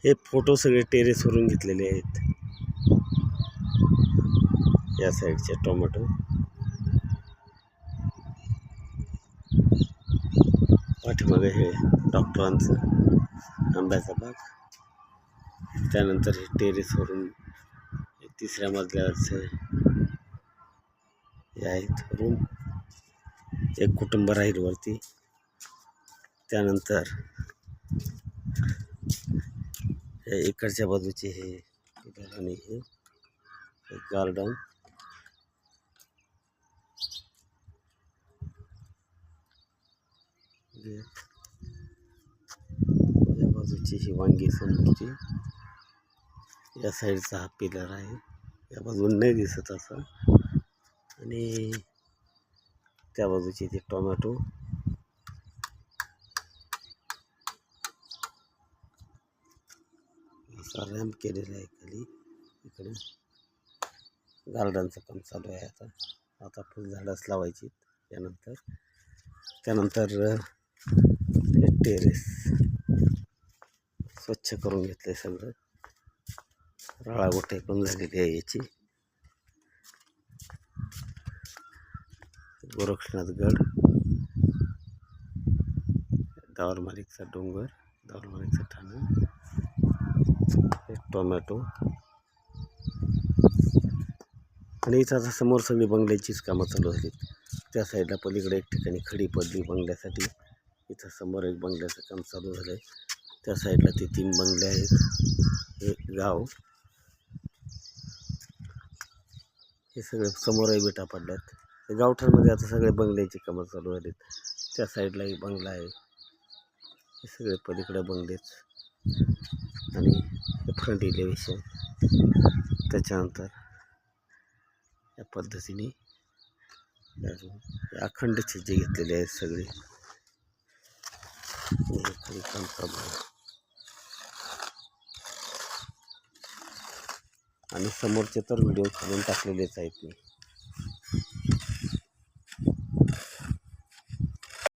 हे फोटो सगळे टेरेसवरून घेतलेले आहेत. या साईडचे टोमॅटो, पाठीमागे हे डॉक्टरांचं आंब्याचा बाग. त्यानंतर हे टेरेसवरून तिसऱ्या मजल्यावरचे हे आहेत रूम. एक कुटुंब राहील वरती. त्यानंतर हे इकडच्या बाजूचे हे आणि हे गार्डन. या बाजूची ही वांगी समोरची. या साईडचा हा पिलर आहे. या बाजून नाही दिसत असं. आणि त्या बाजूची ते टोमॅटो. असा रॅम्प केलेला आहे खाली. इकडे गार्डनचं काम चालू आहे. आता फुलझाडच लावायची. त्यानंतर हे टेरेस स्वच्छ करून घेतलंय सगळं. राळागोटे पण झालेली आहे याची. गोरक्षनाथगड, दावरमालिकचा डोंगर, दावरमालिकचं ठाणं, हे टोमॅटो. आणि इथं आता समोर सगळी बंगल्याचीच कामं चालू झाली. त्या साईडला पलीकडे एक ठिकाणी खडी पडली बंगल्यासाठी. इथं समोर एक बंगल्याचं काम चालू झालं आहे. त्या साईडला ते 3 बंगले आहेत. हे गाव. हे सगळे समोरही विटा पडल्यात. हे गावठाणमध्ये आता सगळे बंगल्याची कामं चालू झालीत. त्या साईडला एक बंगला आहे. हे सगळे पलीकडे बंगलेच. आणि हे फ्रंट इलेव्हेशन. त्याच्यानंतर या पद्धतीने अखंड छिद्रे घेतलेले आहेत सगळे. खाली काम चालू आहे. आणि समोरचे तर व्हिडिओ खालून टाकलेलेच आहेत मी.